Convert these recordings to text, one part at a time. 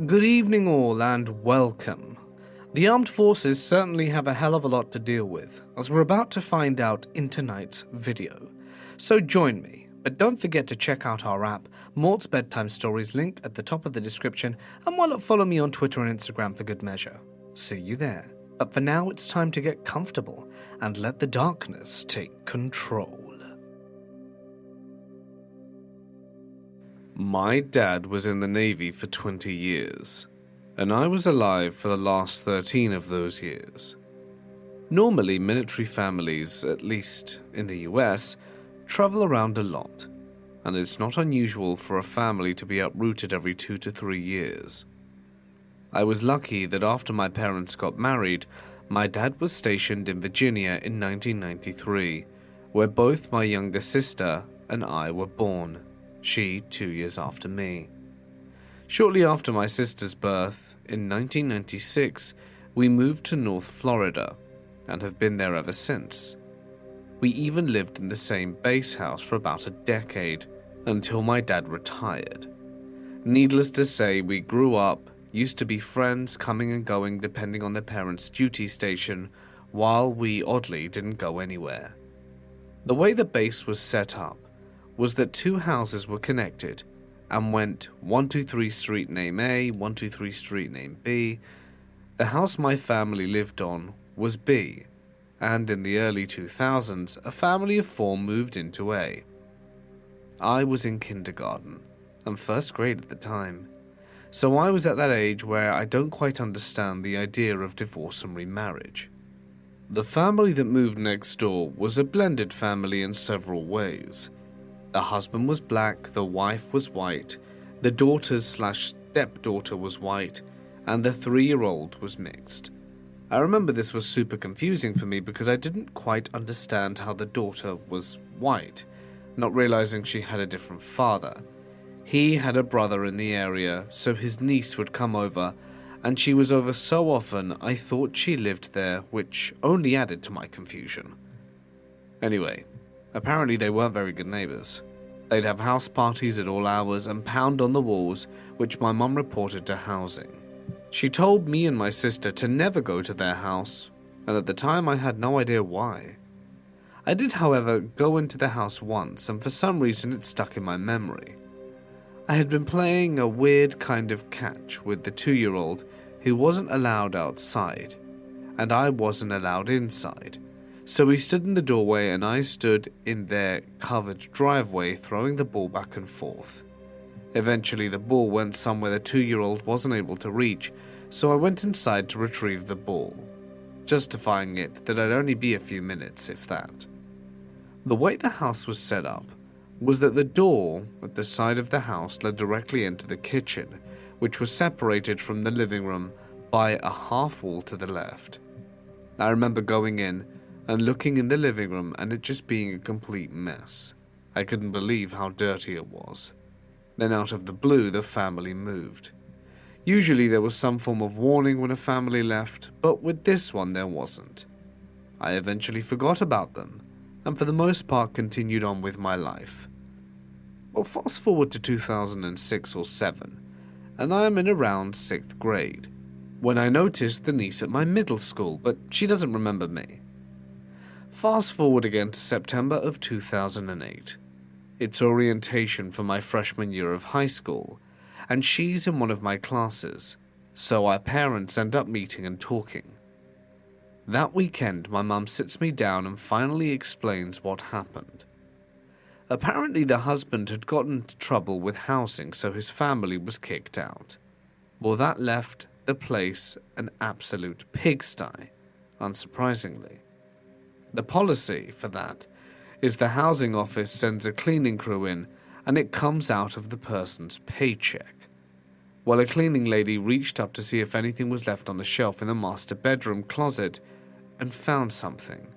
Good evening all and welcome. The armed forces certainly have a hell of a lot to deal with, as we're about to find out in tonight's video. So join me, but don't forget to check out our app, Mort's Bedtime Stories, link at the top of the description, and why not follow me on Twitter and Instagram for good measure. See you there. But for now it's time to get comfortable and let the darkness take control. My dad was in the Navy for 20 years, and I was alive for the last 13 of those years. Normally, military families, at least in the US, travel around a lot, and it's not unusual for a family to be uprooted every 2 to 3 years. I was lucky that after my parents got married, my dad was stationed in Virginia in 1993, where both my younger sister and I were born. She 2 years after me. Shortly after my sister's birth, in 1996, we moved to North Florida and have been there ever since. We even lived in the same base house for about a decade until my dad retired. Needless to say, we grew up, used to be friends, coming and going depending on their parents' duty station, while we oddly didn't go anywhere. The way the base was set up was that two houses were connected and went 123 Street Name A, 123 Street Name B. The house my family lived on was B, and in the early 2000s, a family of four moved into A. I was in kindergarten, and first grade at the time, so I was at that age where I don't quite understand the idea of divorce and remarriage. The family that moved next door was a blended family in several ways. The husband was black, the wife was white, the daughter/stepdaughter was white, and the 3-year-old was mixed. I remember this was super confusing for me because I didn't quite understand how the daughter was white, not realizing she had a different father. He had a brother in the area, so his niece would come over, and she was over so often I thought she lived there, which only added to my confusion. Anyway, apparently they weren't very good neighbors. They'd have house parties at all hours and pound on the walls, which my mum reported to housing. She told me and my sister to never go to their house, and at the time I had no idea why. I did, however, go into the house once, and for some reason it stuck in my memory. I had been playing a weird kind of catch with the 2-year-old who wasn't allowed outside, and I wasn't allowed inside. So we stood in the doorway and I stood in their covered driveway throwing the ball back and forth. Eventually the ball went somewhere the 2-year-old wasn't able to reach, so I went inside to retrieve the ball, justifying it that I'd only be a few minutes, if that. The way the house was set up was that the door at the side of the house led directly into the kitchen, which was separated from the living room by a half wall to the left. I remember going in and looking in the living room and it just being a complete mess. I couldn't believe how dirty it was. Then out of the blue, the family moved. Usually there was some form of warning when a family left, but with this one there wasn't. I eventually forgot about them, and for the most part continued on with my life. Well, fast forward to 2006 or 7, and I am in around 6th grade, when I noticed the niece at my middle school, but she doesn't remember me. Fast forward again to September of 2008. It's orientation for my freshman year of high school, and she's in one of my classes, so our parents end up meeting and talking. That weekend, my mum sits me down and finally explains what happened. Apparently, the husband had gotten into trouble with housing, so his family was kicked out. Well, that left the place an absolute pigsty, unsurprisingly. The policy for that is the housing office sends a cleaning crew in and it comes out of the person's paycheck. Well, a cleaning lady reached up to see if anything was left on the shelf in the master bedroom closet and found something.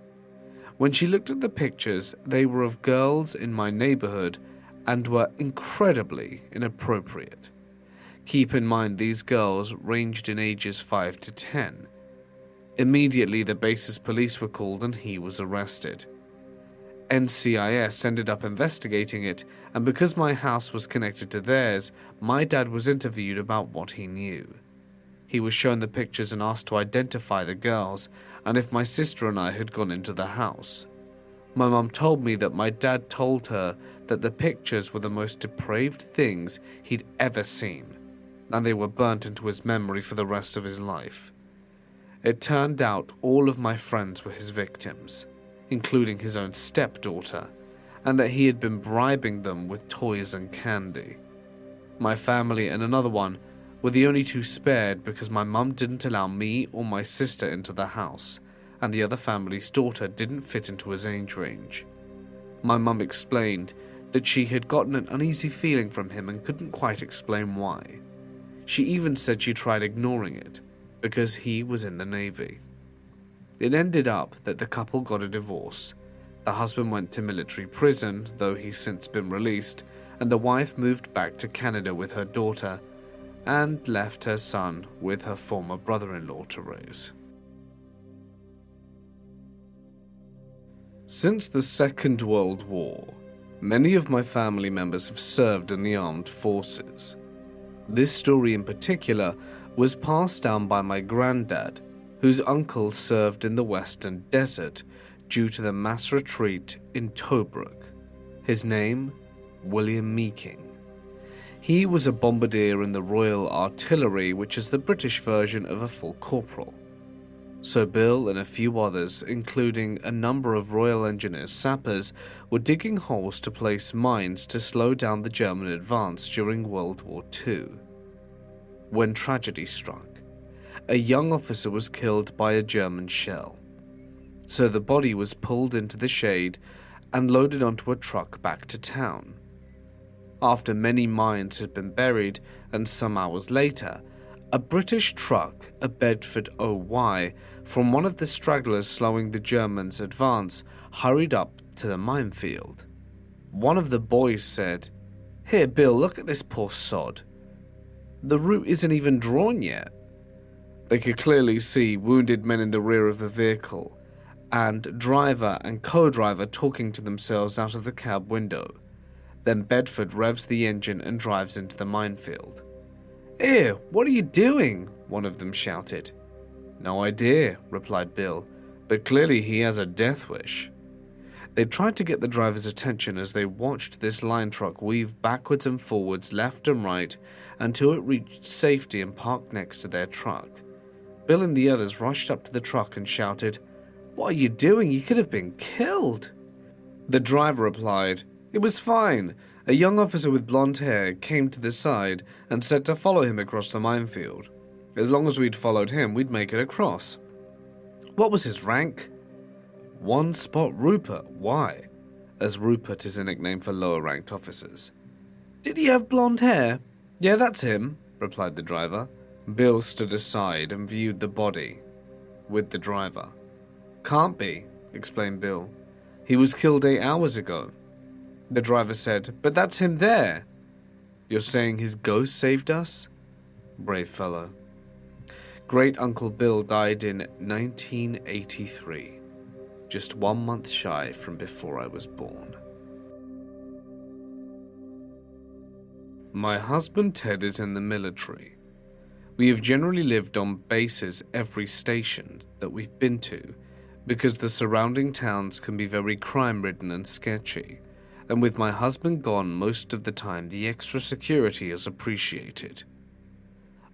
When she looked at the pictures, they were of girls in my neighborhood and were incredibly inappropriate. Keep in mind these girls ranged in ages 5 to 10. Immediately the base's police were called and he was arrested. NCIS ended up investigating it, and because my house was connected to theirs, my dad was interviewed about what he knew. He was shown the pictures and asked to identify the girls, and if my sister and I had gone into the house. My mum told me that my dad told her that the pictures were the most depraved things he'd ever seen, and they were burnt into his memory for the rest of his life. It turned out all of my friends were his victims, including his own stepdaughter, and that he had been bribing them with toys and candy. My family and another one were the only two spared because my mum didn't allow me or my sister into the house, and the other family's daughter didn't fit into his age range. My mum explained that she had gotten an uneasy feeling from him and couldn't quite explain why. She even said she tried ignoring it, because he was in the Navy. It ended up that the couple got a divorce. The husband went to military prison, though he's since been released, and the wife moved back to Canada with her daughter, and left her son with her former brother-in-law to raise. Since the Second World War, many of my family members have served in the armed forces. This story in particular was passed down by my granddad, whose uncle served in the Western Desert due to the mass retreat in Tobruk. His name, William Meeking. He was a bombardier in the Royal Artillery, which is the British version of a full corporal. So Bill and a few others, including a number of Royal Engineers sappers, were digging holes to place mines to slow down the German advance during World War II. When tragedy struck, a young officer was killed by a German shell. So the body was pulled into the shade and loaded onto a truck back to town. After many mines had been buried, and some hours later, a British truck, a Bedford OY, from one of the stragglers slowing the Germans' advance, hurried up to the minefield. One of the boys said, "Here, Bill, look at this poor sod. The route isn't even drawn yet." They could clearly see wounded men in the rear of the vehicle, and driver and co-driver talking to themselves out of the cab window. Then Bedford revs the engine and drives into the minefield. "Here, what are you doing?" one of them shouted. "No idea," replied Bill, "but clearly he has a death wish." They tried to get the driver's attention as they watched this line truck weave backwards and forwards, left and right, until it reached safety and parked next to their truck. Bill and the others rushed up to the truck and shouted, "What are you doing? You could have been killed." The driver replied, "It was fine. A young officer with blonde hair came to the side and said to follow him across the minefield. As long as we'd followed him, we'd make it across." "What was his rank?" "One Spot Rupert." "Why?" As Rupert is a nickname for lower-ranked officers. "Did he have blonde hair?" "Yeah, that's him," replied the driver. Bill stood aside and viewed the body with the driver. "Can't be," explained Bill. "He was killed 8 hours ago." The driver said, "But that's him there." "You're saying his ghost saved us?" Brave fellow. Great Uncle Bill died in 1983, just 1 month shy from before I was born. My husband Ted is in the military. We have generally lived on bases every station that we've been to, because the surrounding towns can be very crime-ridden and sketchy, and with my husband gone most of the time, the extra security is appreciated.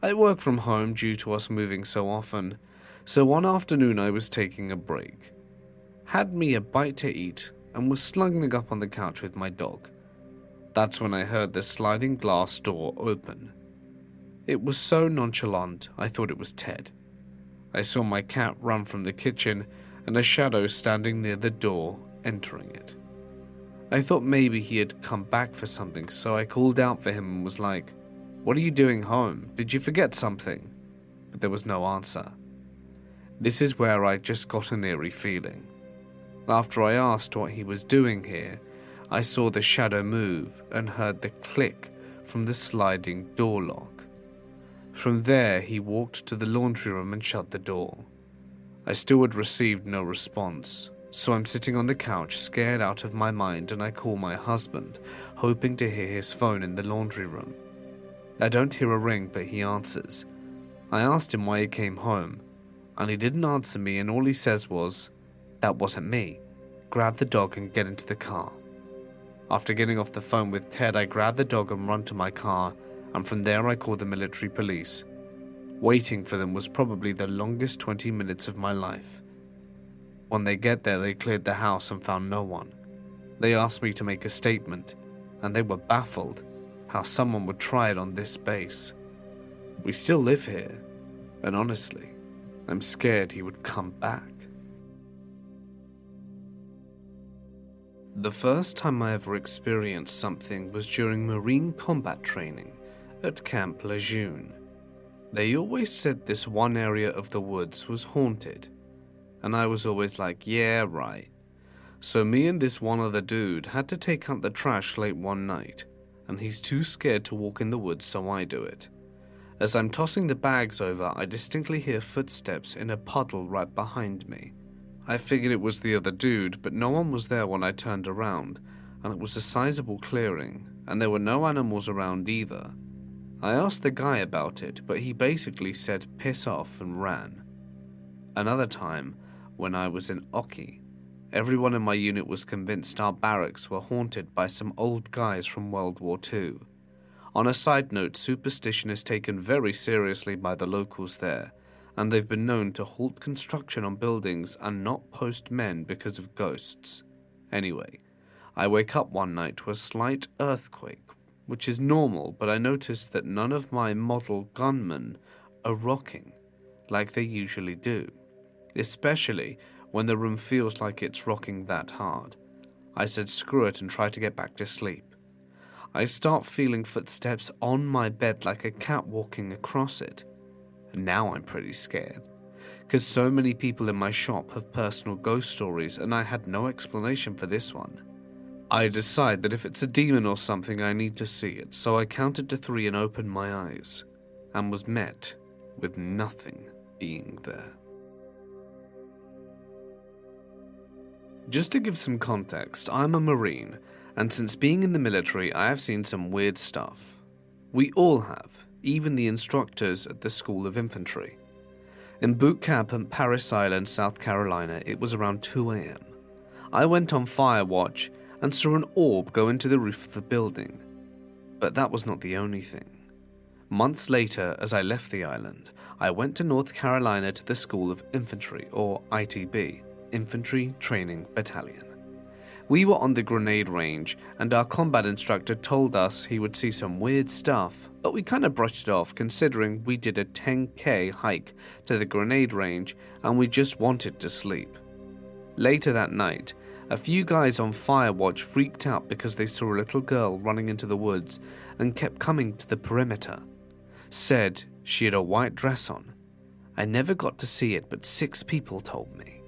I work from home due to us moving so often, so one afternoon I was taking a break, had me a bite to eat, and was snuggling up on the couch with my dog. That's when I heard the sliding glass door open. It was so nonchalant, I thought it was Ted. I saw my cat run from the kitchen and a shadow standing near the door, entering it. I thought maybe he had come back for something, so I called out for him and was like, "What are you doing home? Did you forget something?" But there was no answer. This is where I just got an eerie feeling. After I asked what he was doing here, I saw the shadow move and heard the click from the sliding door lock. From there, he walked to the laundry room and shut the door. I still had received no response, So I'm sitting on the couch, scared out of my mind, and I call my husband, hoping to hear his phone in the laundry room. I don't hear a ring, but he answers. I asked him why he came home, and he didn't answer me, and all he says was, "That wasn't me. Grab the dog and get into the car." After getting off the phone with Ted, I grab the dog and run to my car, and from there I call the military police. Waiting for them was probably the longest 20 minutes of my life. When they get there, they cleared the house and found no one. They asked me to make a statement, and they were baffled how someone would try it on this base. We still live here, and honestly, I'm scared he would come back. The first time I ever experienced something was during Marine combat training at Camp Lejeune. They always said this one area of the woods was haunted, and I was always like, yeah, right. So me and this one other dude had to take out the trash late one night, and he's too scared to walk in the woods, so I do it. As I'm tossing the bags over, I distinctly hear footsteps in a puddle right behind me. I figured it was the other dude, but no one was there when I turned around, and it was a sizable clearing, and there were no animals around either. I asked the guy about it, but he basically said piss off and ran. Another time, when I was in Oki, everyone in my unit was convinced our barracks were haunted by some old guys from World War II. On a side note, superstition is taken very seriously by the locals there, and they've been known to halt construction on buildings and not post men because of ghosts. Anyway, I wake up one night to a slight earthquake, which is normal, but I noticed that none of my model gunmen are rocking like they usually do, especially when the room feels like it's rocking that hard. I said screw it and try to get back to sleep. I start feeling footsteps on my bed like a cat walking across it. And now I'm pretty scared, because so many people in my shop have personal ghost stories and I had no explanation for this one. I decide that if it's a demon or something I need to see it, so I counted to 3 and opened my eyes, and was met with nothing being there. Just to give some context, I'm a Marine, and since being in the military I have seen some weird stuff. We all have. Even the instructors at the School of Infantry. In boot camp at Parris Island, South Carolina, it was around 2 a.m. I went on fire watch and saw an orb go into the roof of the building. But that was not the only thing. Months later, as I left the island, I went to North Carolina to the School of Infantry, or ITB, Infantry Training Battalion. We were on the grenade range, and our combat instructor told us he would see some weird stuff, but we kind of brushed it off considering we did a 10K hike to the grenade range and we just wanted to sleep. Later that night, a few guys on fire watch freaked out because they saw a little girl running into the woods and kept coming to the perimeter. Said she had a white dress on. I never got to see it, but 6 people told me.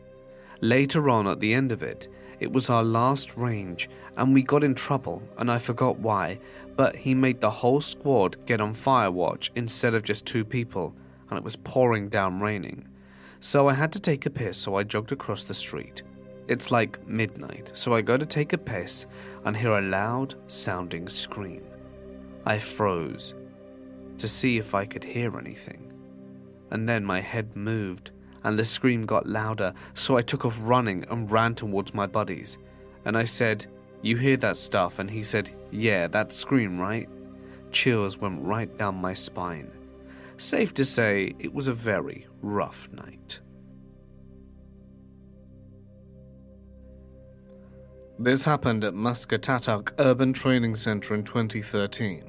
Later on, at the end of it, it was our last range, and we got in trouble, and I forgot why, but he made the whole squad get on fire watch instead of just 2 people, and it was pouring down raining. So I had to take a piss, so I jogged across the street. It's like midnight, so I go to take a piss and hear a loud sounding scream. I froze to see if I could hear anything, and then my head moved, and the scream got louder, so I took off running and ran towards my buddies. And I said, "You hear that stuff?" And he said, "Yeah, that scream, right?" Chills went right down my spine. Safe to say, it was a very rough night. This happened at Muscatatuck Urban Training Center in 2013.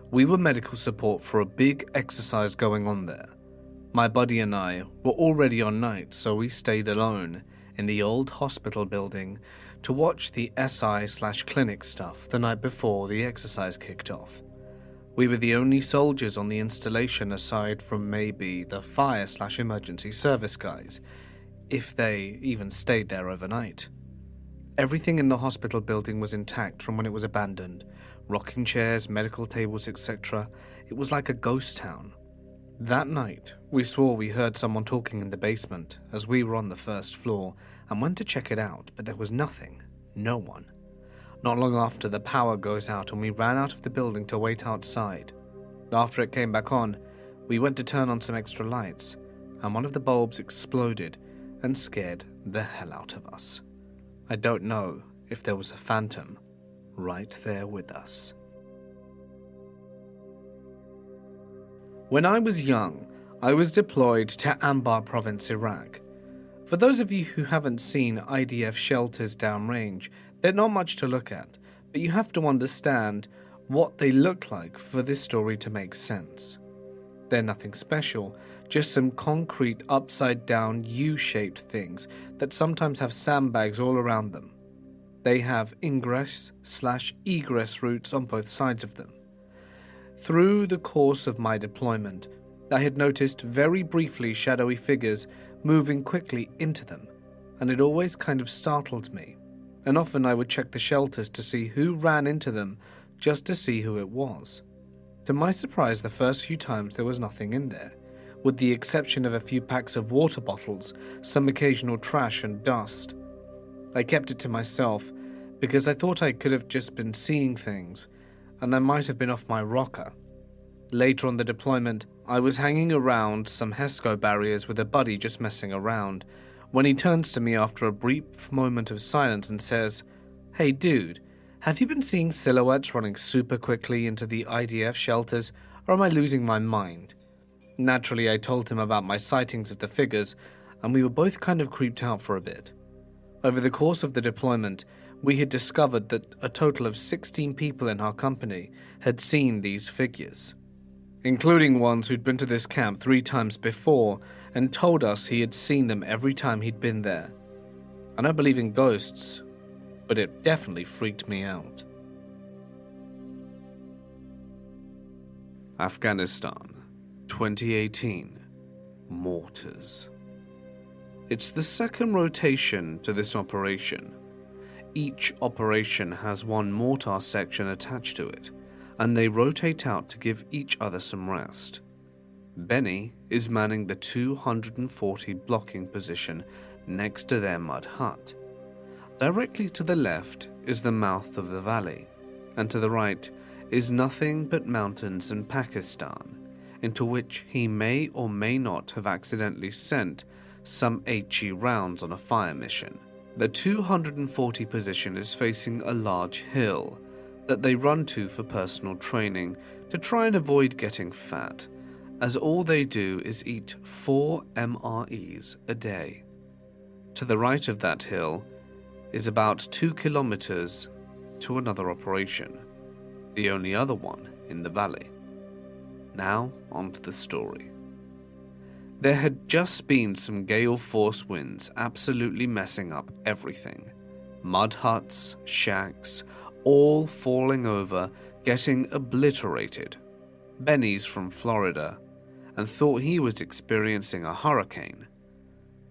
We were medical support for a big exercise going on there. My buddy and I were already on night, so we stayed alone in the old hospital building to watch the SI/clinic stuff the night before the exercise kicked off. We were the only soldiers on the installation aside from maybe the fire/emergency service guys, if they even stayed there overnight. Everything in the hospital building was intact from when it was abandoned. Rocking chairs, medical tables, etc. It was like a ghost town. That night, we swore we heard someone talking in the basement as we were on the first floor and went to check it out, but there was nothing, no one. Not long after, the power goes out and we ran out of the building to wait outside. After it came back on, we went to turn on some extra lights, and one of the bulbs exploded and scared the hell out of us. I don't know if there was a phantom right there with us. When I was young, I was deployed to Anbar province, Iraq. For those of you who haven't seen IDF shelters downrange, they're not much to look at, but you have to understand what they look like for this story to make sense. They're nothing special, just some concrete upside-down U-shaped things that sometimes have sandbags all around them. They have ingress/egress routes on both sides of them. Through the course of my deployment, I had noticed very briefly shadowy figures moving quickly into them, and it always kind of startled me, and often I would check the shelters to see who ran into them just to see who it was. To my surprise, the first few times there was nothing in there, with the exception of a few packs of water bottles, some occasional trash and dust. I kept it to myself because I thought I could have just been seeing things, and I might have been off my rocker. Later on the deployment, I was hanging around some HESCO barriers with a buddy just messing around, when he turns to me after a brief moment of silence and says, "Hey dude, have you been seeing silhouettes running super quickly into the IDF shelters, or am I losing my mind?" Naturally, I told him about my sightings of the figures, and we were both kind of creeped out for a bit. Over the course of the deployment, we had discovered that a total of 16 people in our company had seen these figures, including ones who'd been to this camp 3 times before and told us he had seen them every time he'd been there. I don't believe in ghosts, but it definitely freaked me out. Afghanistan, 2018. Mortars. It's the second rotation to this operation. Each operation has one mortar section attached to it, and they rotate out to give each other some rest. Benny is manning the 240 blocking position next to their mud hut. Directly to the left is the mouth of the valley, and to the right is nothing but mountains in Pakistan, into which he may or may not have accidentally sent some HE rounds on a fire mission. The 240 position is facing a large hill that they run to for personal training to try and avoid getting fat, as all they do is eat 4 MREs a day. To the right of that hill is about 2 kilometers to another operation, the only other one in the valley. Now, on to the story. There had just been some gale force winds absolutely messing up everything. Mud huts, shacks, all falling over, getting obliterated. Benny's from Florida and thought he was experiencing a hurricane.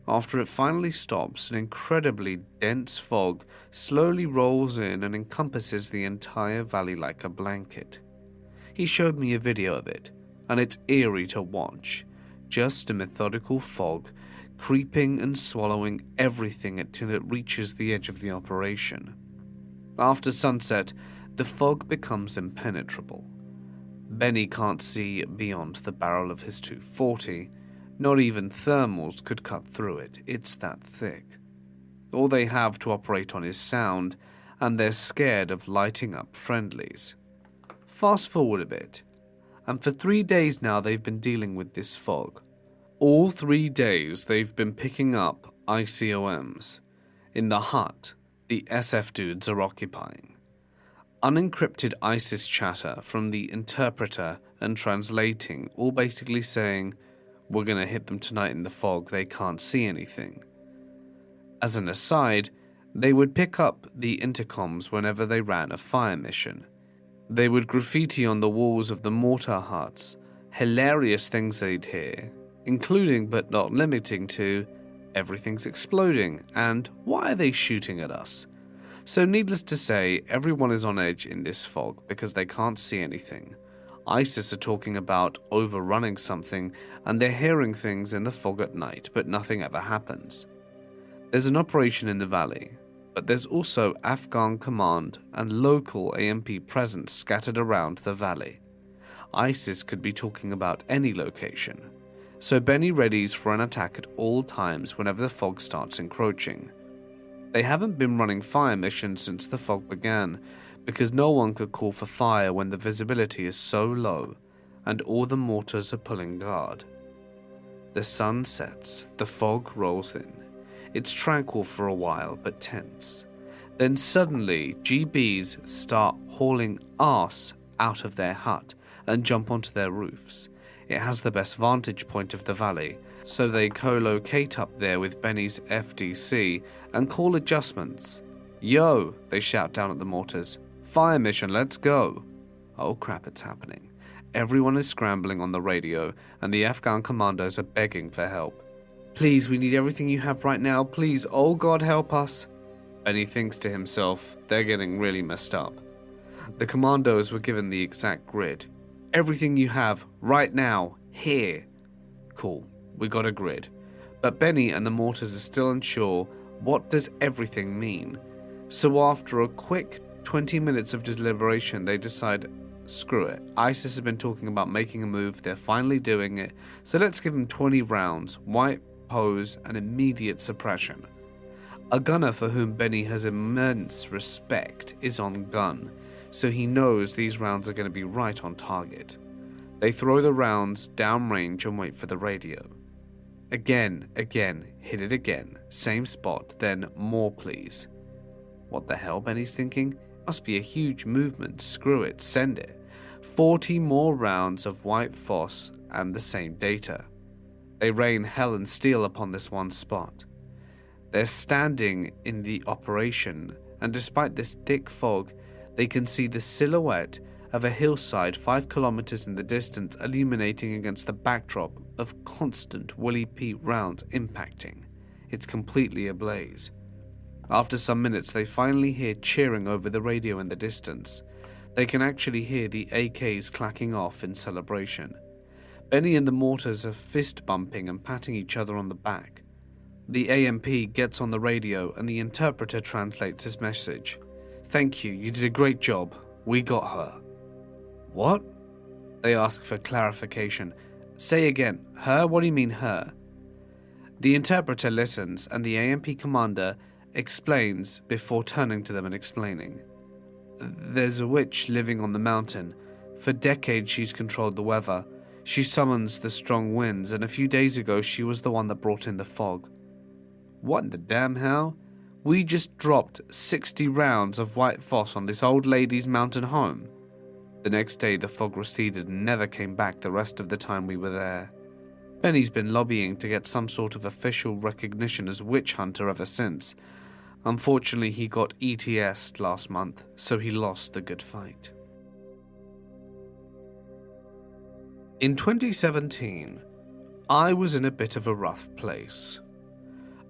After it finally stops, an incredibly dense fog slowly rolls in and encompasses the entire valley like a blanket. He showed me a video of it, and it's eerie to watch. Just a methodical fog, creeping and swallowing everything until it reaches the edge of the operation. After sunset, the fog becomes impenetrable. Benny can't see beyond the barrel of his 240. Not even thermals could cut through it, it's that thick. All they have to operate on is sound, and they're scared of lighting up friendlies. Fast forward a bit, and for 3 days now they've been dealing with this fog. All 3 days they've been picking up ICOMs in the hut the SF dudes are occupying. Unencrypted ISIS chatter from the interpreter and translating, all basically saying, "We're gonna hit them tonight in the fog, they can't see anything." As an aside, they would pick up the intercoms whenever they ran a fire mission. They would graffiti on the walls of the mortar huts, hilarious things they'd hear, including but not limiting to, "Everything's exploding," and "Why are they shooting at us?" So needless to say, everyone is on edge in this fog because they can't see anything. ISIS are talking about overrunning something, and they're hearing things in the fog at night, but nothing ever happens. There's an operation in the valley, but there's also Afghan command and local AMP presence scattered around the valley. ISIS could be talking about any location, so Benny readies for an attack at all times whenever the fog starts encroaching. They haven't been running fire missions since the fog began, because no one could call for fire when the visibility is so low and all the mortars are pulling guard. The sun sets, the fog rolls in. It's tranquil for a while, but tense. Then suddenly, GBs start hauling arse out of their hut and jump onto their roofs. It has the best vantage point of the valley, so they co-locate up there with Benny's FDC and call adjustments. "Yo," they shout down at the mortars. "Fire mission, let's go." Oh crap, it's happening. Everyone is scrambling on the radio, and the Afghan commandos are begging for help. "Please, we need everything you have right now, please, oh God help us." Benny thinks to himself, they're getting really messed up. The commandos were given the exact grid. "Everything you have, right now, here." Cool, we got a grid. But Benny and the mortars are still unsure, what does everything mean? So after a quick 20 minutes of deliberation, they decide, screw it. ISIS has been talking about making a move, they're finally doing it, so let's give them 20 rounds, white pose, and immediate suppression. A gunner for whom Benny has immense respect is on gun, so he knows these rounds are going to be right on target. They throw the rounds downrange and wait for the radio. Again, hit it again, same spot, then more please. What the hell, Benny's thinking? Must be a huge movement, screw it, send it. 40 more rounds of white phos and the same data. They rain hell and steel upon this one spot. They're standing in the operation, and despite this thick fog, they can see the silhouette of a hillside 5 kilometers in the distance illuminating against the backdrop of constant Willie Pete rounds impacting. It's completely ablaze. After some minutes, they finally hear cheering over the radio in the distance. They can actually hear the AKs clacking off in celebration. Benny and the mortars are fist bumping and patting each other on the back. The AMP gets on the radio and the interpreter translates his message. "Thank you, you did a great job. We got her." "What?" They ask for clarification. "Say again, her? What do you mean her?" The interpreter listens and the AMP commander explains before turning to them and explaining. "There's a witch living on the mountain. For decades she's controlled the weather. She summons the strong winds, and a few days ago she was the one that brought in the fog." "What in the damn hell? We just dropped 60 rounds of white phos on this old lady's mountain home." The next day the fog receded and never came back the rest of the time we were there. Benny's been lobbying to get some sort of official recognition as witch hunter ever since. Unfortunately, he got ETS'd last month, so he lost the good fight. In 2017, I was in a bit of a rough place.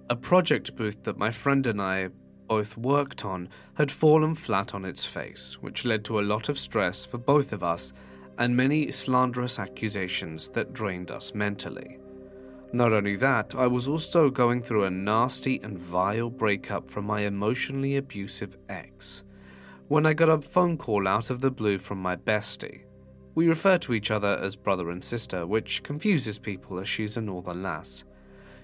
A project booth that my friend and I both worked on had fallen flat on its face, which led to a lot of stress for both of us and many slanderous accusations that drained us mentally. Not only that, I was also going through a nasty and vile breakup from my emotionally abusive ex, when I got a phone call out of the blue from my bestie. We refer to each other as brother and sister, which confuses people as she's a northern lass.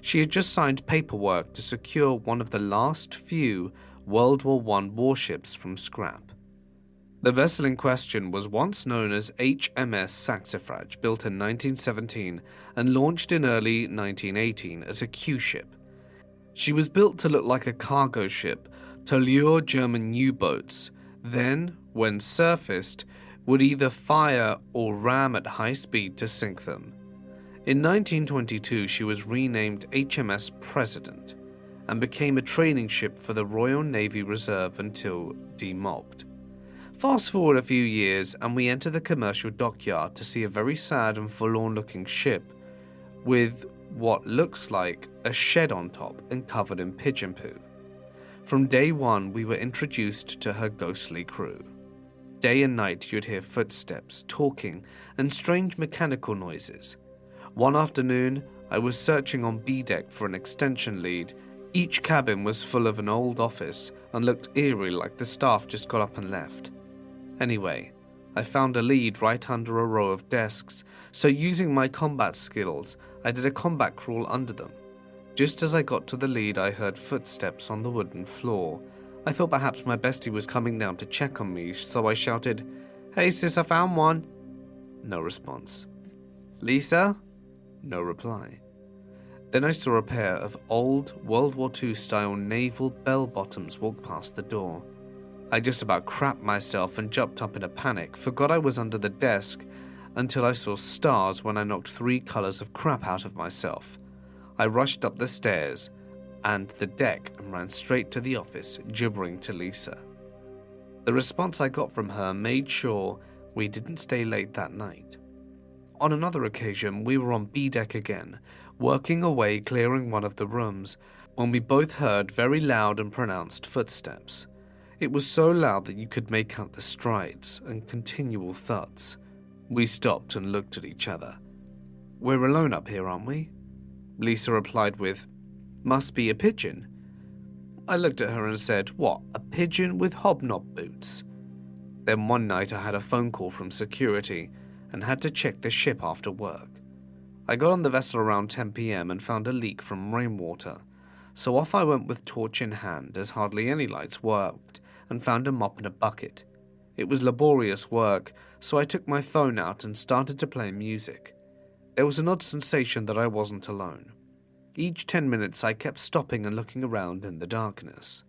She had just signed paperwork to secure one of the last few World War I warships from scrap. The vessel in question was once known as HMS Saxifrage, built in 1917 and launched in early 1918 as a Q-ship. She was built to look like a cargo ship to lure German U-boats, then, when surfaced, would either fire or ram at high speed to sink them. In 1922, she was renamed HMS President and became a training ship for the Royal Navy Reserve until demobbed. Fast forward a few years and we enter the commercial dockyard to see a very sad and forlorn looking ship with what looks like a shed on top and covered in pigeon poo. From day one we were introduced to her ghostly crew. Day and night you'd hear footsteps, talking, and strange mechanical noises. One afternoon, I was searching on B deck for an extension lead. Each cabin was full of an old office and looked eerie like the staff just got up and left. Anyway, I found a lead right under a row of desks, so using my combat skills, I did a combat crawl under them. Just as I got to the lead, I heard footsteps on the wooden floor. I thought perhaps my bestie was coming down to check on me, so I shouted, "Hey sis, I found one." No response. "Lisa?" No reply. Then I saw a pair of old World War II style naval bell-bottoms walk past the door. I just about crapped myself and jumped up in a panic, forgot I was under the desk, until I saw stars when I knocked 3 colors of crap out of myself. I rushed up the stairs and the deck and ran straight to the office, gibbering to Lisa. The response I got from her made sure we didn't stay late that night. On another occasion, we were on B deck again, working away clearing one of the rooms, when we both heard very loud and pronounced footsteps. It was so loud that you could make out the strides and continual thuds. We stopped and looked at each other. "We're alone up here, aren't we?" Lisa replied with, "Must be a pigeon." I looked at her and said, "What, a pigeon with hobnob boots?" Then one night I had a phone call from security and had to check the ship after work. I got on the vessel around 10 p.m. and found a leak from rainwater, so off I went with torch in hand, as hardly any lights worked, and found a mop and a bucket. It was laborious work, so I took my phone out and started to play music. There was an odd sensation that I wasn't alone. Each 10 minutes I kept stopping and looking around in the darkness.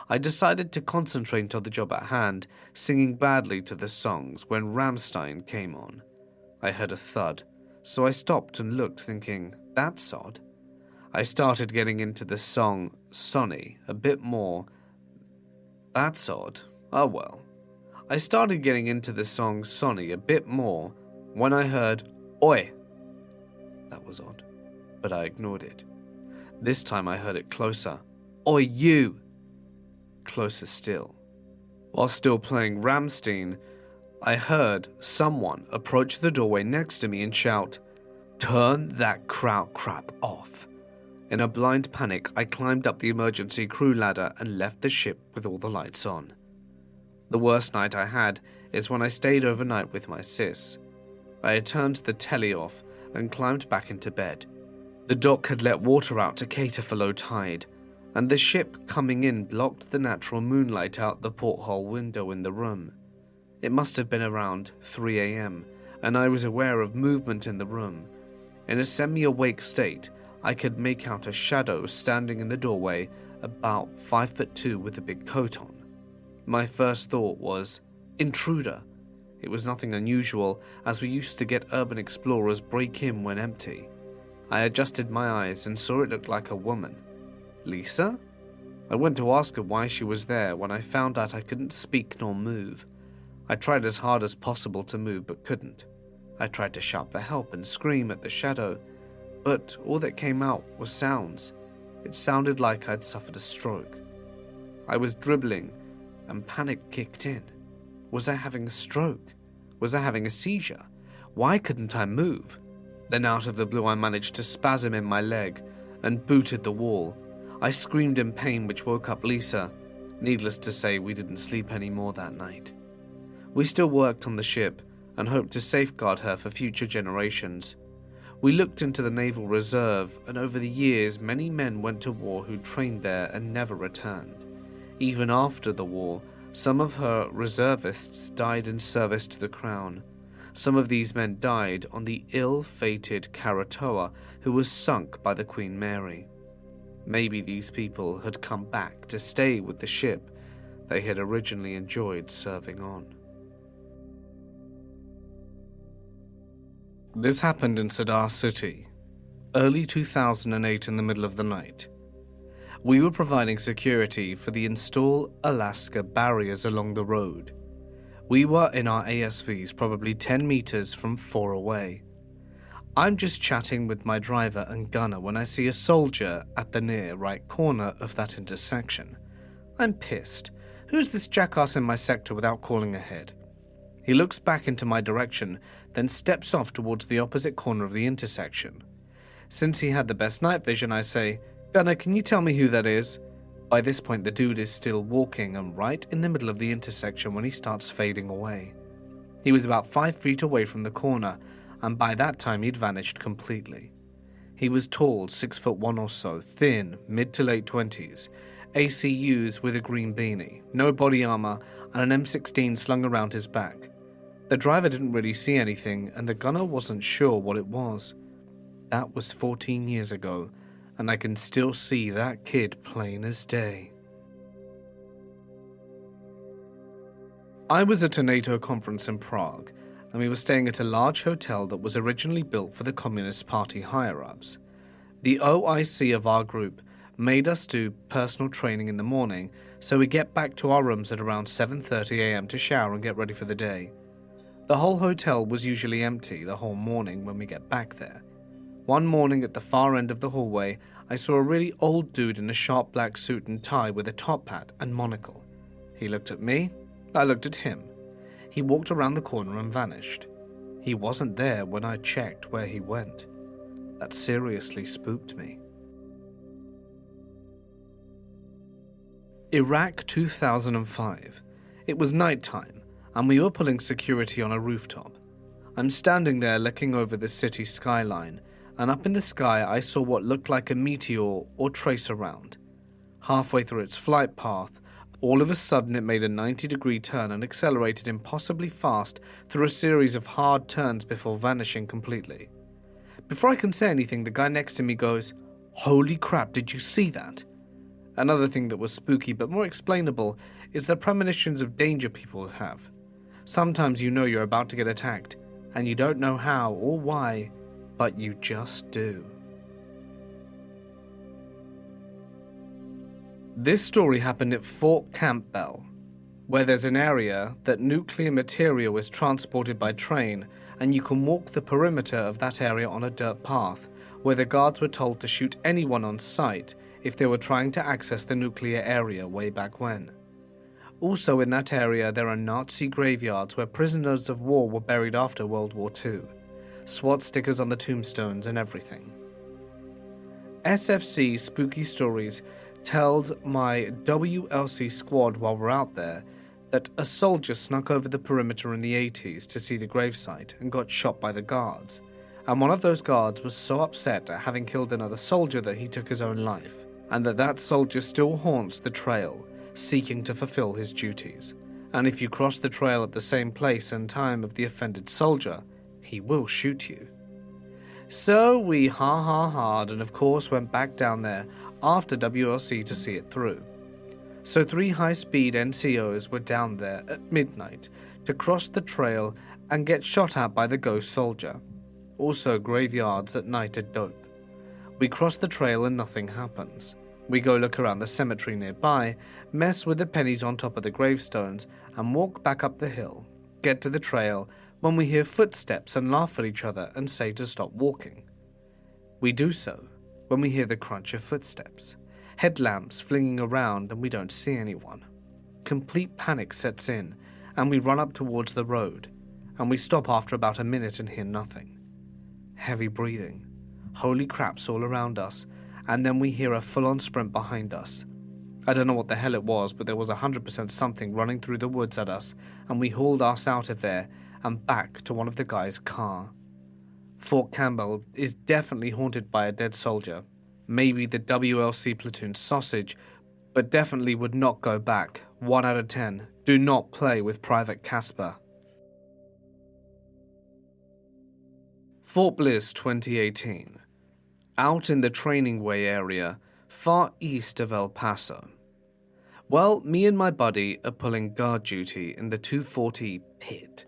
I decided to concentrate on the job at hand, singing badly to the songs, when Rammstein came on. I heard a thud, so I stopped and looked, thinking, that's odd. I started getting into the song Sonny a bit more. That's odd. Oh well. I started getting into the song Sonny a bit more when I heard Oi. That was odd, but I ignored it. This time I heard it closer. Oi, you! Closer still. While still playing Rammstein, I heard someone approach the doorway next to me and shout, "Turn that kraut crap off." In a blind panic, I climbed up the emergency crew ladder and left the ship with all the lights on. The worst night I had is when I stayed overnight with my sis. I had turned the telly off and climbed back into bed. The dock had let water out to cater for low tide, and the ship coming in blocked the natural moonlight out the porthole window in the room. It must have been around 3 a.m., and I was aware of movement in the room. In a semi-awake state, I could make out a shadow standing in the doorway, about 5'2" with a big coat on. My first thought was, intruder. It was nothing unusual, as we used to get urban explorers break in when empty. I adjusted my eyes and saw it looked like a woman. Lisa? I went to ask her why she was there when I found out I couldn't speak nor move. I tried as hard as possible to move but couldn't. I tried to shout for help and scream at the shadow, but all that came out was sounds. It sounded like I'd suffered a stroke. I was dribbling and panic kicked in. Was I having a stroke? Was I having a seizure? Why couldn't I move? Then out of the blue I managed to spasm in my leg and booted the wall. I screamed in pain, which woke up Lisa. Needless to say, we didn't sleep any more that night. We still worked on the ship and hoped to safeguard her for future generations. We looked into the Naval Reserve, and over the years many men went to war who trained there and never returned. Even after the war, some of her reservists died in service to the Crown. Some of these men died on the ill-fated Karatoa, who was sunk by the Queen Mary. Maybe these people had come back to stay with the ship they had originally enjoyed serving on. This happened in Cedar City, early 2008 in the middle of the night. We were providing security for the Install Alaska barriers along the road. We were in our ASVs probably 10 meters from 4 away. I'm just chatting with my driver and gunner when I see a soldier at the near right corner of that intersection. I'm pissed Who's this jackass in my sector without calling ahead? He looks back into my direction, then steps off towards the opposite corner of the intersection. Since he had the best night vision, I say, "Gunner, can you tell me who that is?" By this point, the dude is still walking and right in the middle of the intersection when he starts fading away. He was about 5 feet away from the corner, and by that time he'd vanished completely. He was tall, 6'1" or so, thin, mid to late 20s, ACUs with a green beanie, no body armor, and an M16 slung around his back. The driver didn't really see anything, and the gunner wasn't sure what it was. That was 14 years ago, and I can still see that kid plain as day. I was at a NATO conference in Prague, and we were staying at a large hotel that was originally built for the Communist Party higher-ups. The OIC of our group made us do personal training in the morning, so we get back to our rooms at around 7:30 a.m. to shower and get ready for the day. The whole hotel was usually empty the whole morning when we get back there. One morning at the far end of the hallway, I saw a really old dude in a sharp black suit and tie with a top hat and monocle. He looked at me, I looked at him. He walked around the corner and vanished. He wasn't there when I checked where he went. That seriously spooked me. Iraq 2005. It was nighttime, and we were pulling security on a rooftop. I'm standing there looking over the city skyline, and up in the sky I saw what looked like a meteor or trace around. Halfway through its flight path, all of a sudden it made a 90-degree turn and accelerated impossibly fast through a series of hard turns before vanishing completely. Before I can say anything, the guy next to me goes, "Holy crap, did you see that?" Another thing that was spooky but more explainable is the premonitions of danger people have. Sometimes you know you're about to get attacked, and you don't know how or why, but you just do. This story happened at Fort Campbell, where there's an area that nuclear material is transported by train, and you can walk the perimeter of that area on a dirt path, where the guards were told to shoot anyone on sight if they were trying to access the nuclear area way back when. Also in that area there are Nazi graveyards where prisoners of war were buried after World War II, SWAT stickers on the tombstones and everything. SFC Spooky Stories tells my WLC squad while we're out there that a soldier snuck over the perimeter in the 80s to see the gravesite and got shot by the guards, and one of those guards was so upset at having killed another soldier that he took his own life, and that soldier still haunts the trail, seeking to fulfill his duties, and if you cross the trail at the same place and time of the offended soldier, he will shoot you. So we ha-ha-ha'd and of course went back down there after WLC to see it through. So 3 high-speed NCOs were down there at midnight to cross the trail and get shot at by the ghost soldier. Also graveyards at night are dope. We cross the trail and nothing happens. We go look around the cemetery nearby, mess with the pennies on top of the gravestones, and walk back up the hill. Get to the trail when we hear footsteps and laugh at each other and say to stop walking. We do so when we hear the crunch of footsteps, headlamps flinging around, and we don't see anyone. Complete panic sets in, and we run up towards the road, and we stop after about a minute and hear nothing. Heavy breathing, holy craps all around us, and then we hear a full-on sprint behind us. I don't know what the hell it was, but there was 100% something running through the woods at us, and we hauled us out of there and back to one of the guys' car. Fort Campbell is definitely haunted by a dead soldier, maybe the WLC platoon sausage, but definitely would not go back. 1 out of 10. Do not play with Private Casper. Fort Bliss 2018. Out in the Training Way area, far east of El Paso. Well, me and my buddy are pulling guard duty in the 240 pit,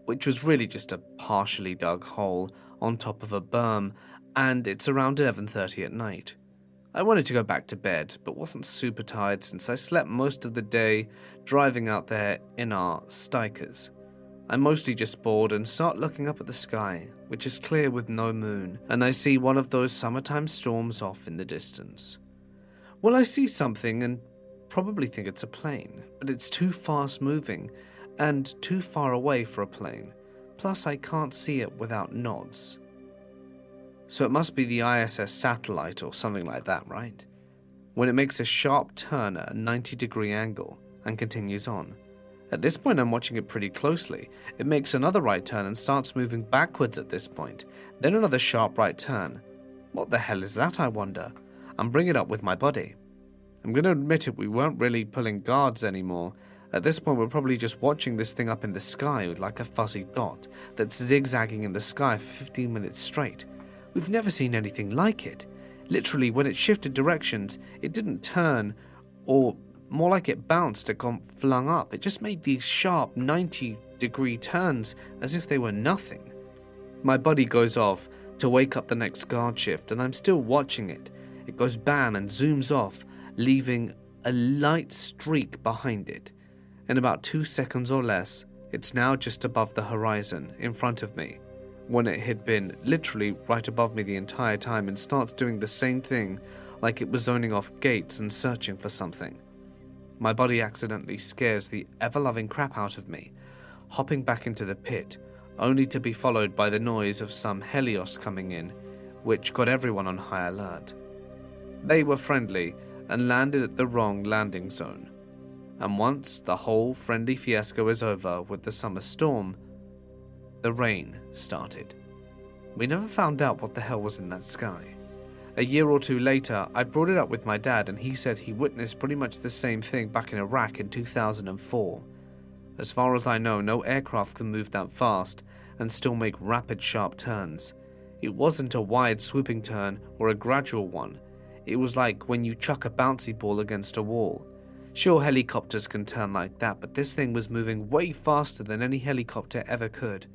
which was really just a partially dug hole on top of a berm, and it's around 11:30 at night. I wanted to go back to bed, but wasn't super tired since I slept most of the day driving out there in our Stikers. I'm mostly just bored and start looking up at the sky, which is clear with no moon, and I see one of those summertime storms off in the distance. Well, I see something and probably think it's a plane, but it's too fast moving and too far away for a plane. Plus, I can't see it without nods. So it must be the ISS satellite or something like that, right? When it makes a sharp turn at a 90-degree angle and continues on. At this point, I'm watching it pretty closely. It makes another right turn and starts moving backwards at this point. Then another sharp right turn. What the hell is that, I wonder? I'm bringing it up with my buddy. I'm going to admit it, we weren't really pulling guards anymore. At this point, we're probably just watching this thing up in the sky like a fuzzy dot that's zigzagging in the sky for 15 minutes straight. We've never seen anything like it. Literally, when it shifted directions, it didn't turn, or more like it bounced, it got flung up. It just made these sharp 90-degree turns as if they were nothing. My buddy goes off to wake up the next guard shift, and I'm still watching it. It goes bam and zooms off, leaving a light streak behind it. In about 2 seconds or less, it's now just above the horizon in front of me, when it had been literally right above me the entire time, and starts doing the same thing like it was zoning off gates and searching for something. My body accidentally scares the ever-loving crap out of me, hopping back into the pit, only to be followed by the noise of some Helios coming in, which got everyone on high alert. They were friendly and landed at the wrong landing zone. And once the whole friendly fiasco is over with the summer storm, the rain started. We never found out what the hell was in that sky. A year or two later, I brought it up with my dad, and he said he witnessed pretty much the same thing back in Iraq in 2004. As far as I know, no aircraft can move that fast and still make rapid, sharp turns. It wasn't a wide, swooping turn or a gradual one. It was like when you chuck a bouncy ball against a wall. Sure, helicopters can turn like that, but this thing was moving way faster than any helicopter ever could,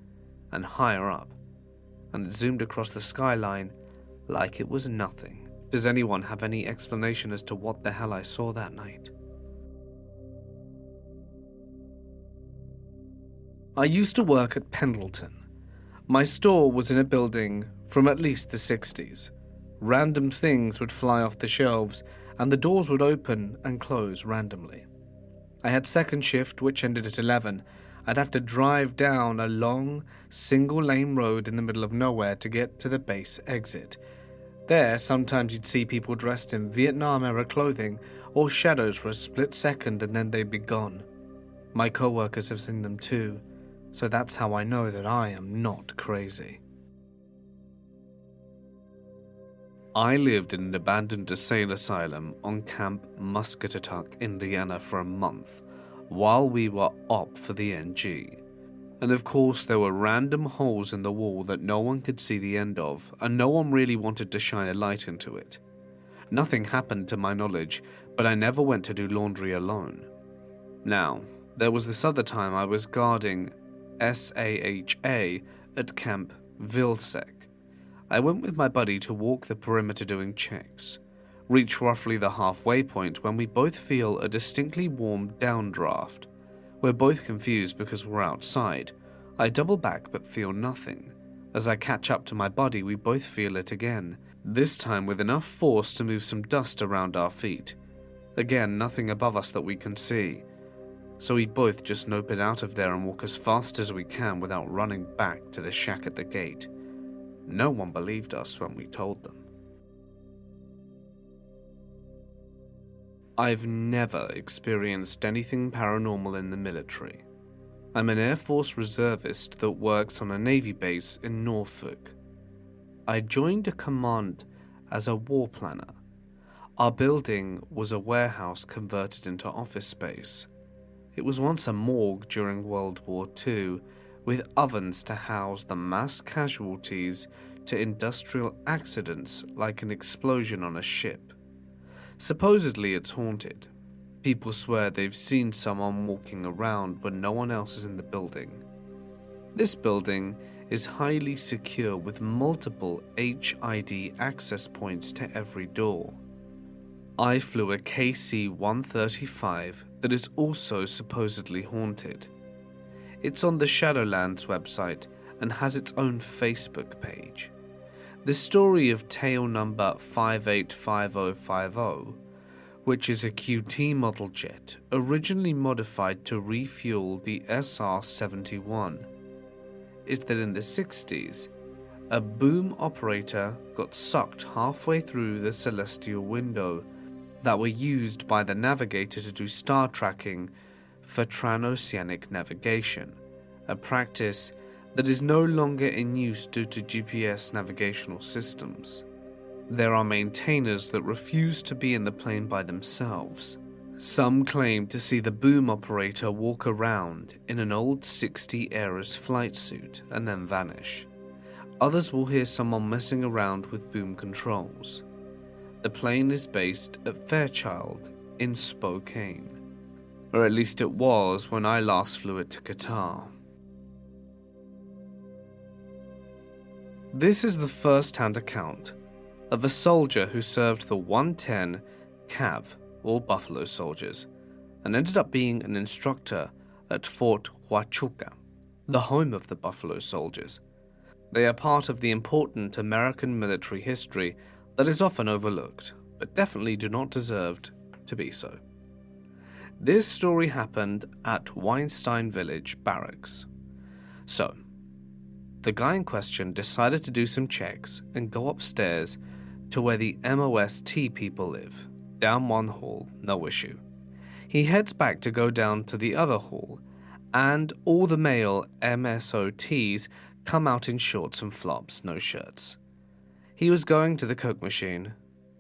and higher up, and it zoomed across the skyline like it was nothing. Does anyone have any explanation as to what the hell I saw that night? I used to work at Pendleton. My store was in a building from at least the 60s. Random things would fly off the shelves, and the doors would open and close randomly. I had second shift, which ended at 11. I'd have to drive down a long, single-lane road in the middle of nowhere to get to the base exit. There, sometimes you'd see people dressed in Vietnam-era clothing, or shadows for a split second, and then they'd be gone. My co-workers have seen them too, so that's how I know that I am not crazy. I lived in an abandoned insane asylum on Camp Muscatatuck, Indiana for a month, while we were op for the NG. And of course there were random holes in the wall that no one could see the end of, and no one really wanted to shine a light into it. Nothing happened to my knowledge, but I never went to do laundry alone. Now, there was this other time I was guarding SAHA at Camp Vilsec. I went with my buddy to walk the perimeter doing checks. Reach roughly the halfway point when we both feel a distinctly warm downdraft. We're both confused because we're outside. I double back but feel nothing. As I catch up to my buddy, we both feel it again, this time with enough force to move some dust around our feet. Again, nothing above us that we can see. So we both just nope it out of there and walk as fast as we can without running back to the shack at the gate. No one believed us when we told them. I've never experienced anything paranormal in the military. I'm an Air Force reservist that works on a Navy base in Norfolk. I joined a command as a war planner. Our building was a warehouse converted into office space. It was once a morgue during World War II, with ovens to house the mass casualties to industrial accidents like an explosion on a ship. Supposedly it's haunted. People swear they've seen someone walking around when no one else is in the building. This building is highly secure with multiple HID access points to every door. I flew a KC-135 that is also supposedly haunted. It's on the Shadowlands website and has its own Facebook page. The story of tail number 585050 which is a QT model jet originally modified to refuel the SR-71, is that in the 60s, a boom operator got sucked halfway through the celestial window that were used by the navigator to do star tracking for transoceanic navigation, a practice that is no longer in use due to GPS navigational systems. There are maintainers that refuse to be in the plane by themselves. Some claim to see the boom operator walk around in an old 60 Ares flight suit and then vanish. Others will hear someone messing around with boom controls. The plane is based at Fairchild in Spokane, or at least it was when I last flew it to Qatar. This is the first-hand account of a soldier who served the 110 Cav, or Buffalo Soldiers, and ended up being an instructor at Fort Huachuca, the home of the Buffalo Soldiers. They are part of the important American military history that is often overlooked, but definitely do not deserve to be so. This story happened at Weinstein Village Barracks. So, the guy in question decided to do some checks and go upstairs to where the MOST people live. Down one hall, no issue. He heads back to go down to the other hall, and all the male MSOTs come out in shorts and flops, no shirts. He was going to the Coke machine.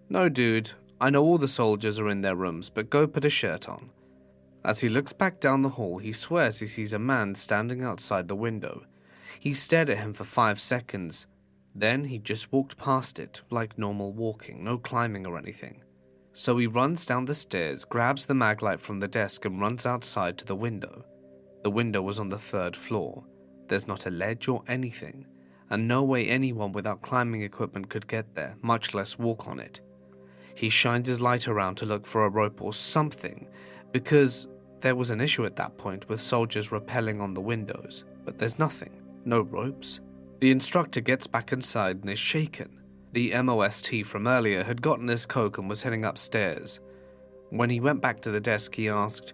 No, dude, I know all the soldiers are in their rooms, but go put a shirt on. As he looks back down the hall, he swears he sees a man standing outside the window. He stared at him for 5 seconds. Then he just walked past it, like normal walking, no climbing or anything. So he runs down the stairs, grabs the maglite from the desk and runs outside to the window. The window was on the 3rd floor. There's not a ledge or anything, and no way anyone without climbing equipment could get there, much less walk on it. He shines his light around to look for a rope or something, because there was an issue at that point with soldiers rappelling on the windows, but there's nothing, no ropes. The instructor gets back inside and is shaken. The MOST from earlier had gotten his Coke and was heading upstairs. When he went back to the desk, he asked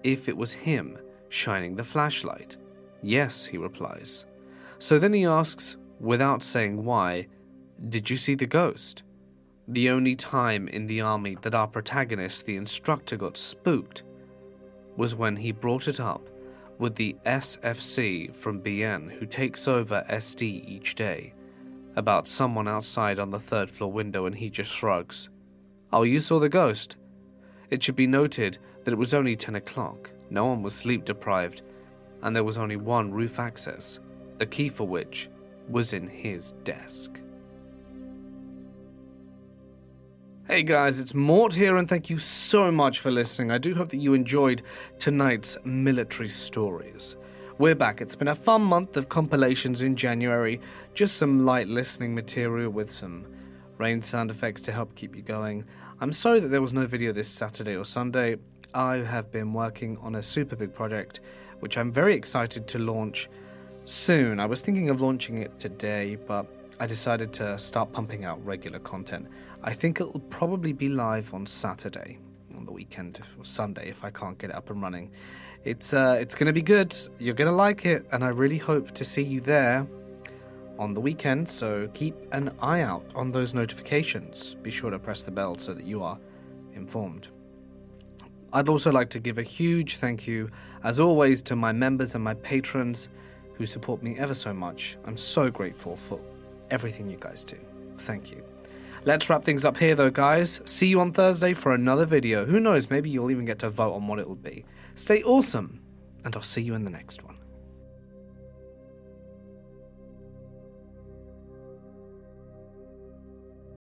if it was him shining the flashlight. Yes, he replies. So then he asks, without saying why, did you see the ghost? The only time in the army that our protagonist, the instructor, got spooked was when he brought it up with the SFC from BN who takes over SD each day, about someone outside on the 3rd floor window, and he just shrugs. Oh, you saw the ghost? It should be noted that it was only 10 o'clock, no one was sleep deprived, and there was only one roof access, the key for which was in his desk. Hey guys, it's Mort here, and thank you so much for listening. I do hope that you enjoyed tonight's military stories. We're back. It's been a fun month of compilations in January, just some light listening material with some rain sound effects to help keep you going. I'm sorry that there was no video this Saturday or Sunday. I have been working on a super big project, which I'm very excited to launch soon. I was thinking of launching it today, but I decided to start pumping out regular content. I think it'll probably be live on Saturday, on the weekend, or Sunday if I can't get it up and running. It's going to be good. You're going to like it, and I really hope to see you there on the weekend, so keep an eye out on those notifications. Be sure to press the bell so that you are informed. I'd also like to give a huge thank you, as always, to my members and my patrons who support me ever so much. I'm so grateful for everything you guys do. Thank you. Let's wrap things up here though, guys. See you on Thursday for another video. Who knows, maybe you'll even get to vote on what it'll be. Stay awesome, and I'll see you in the next one.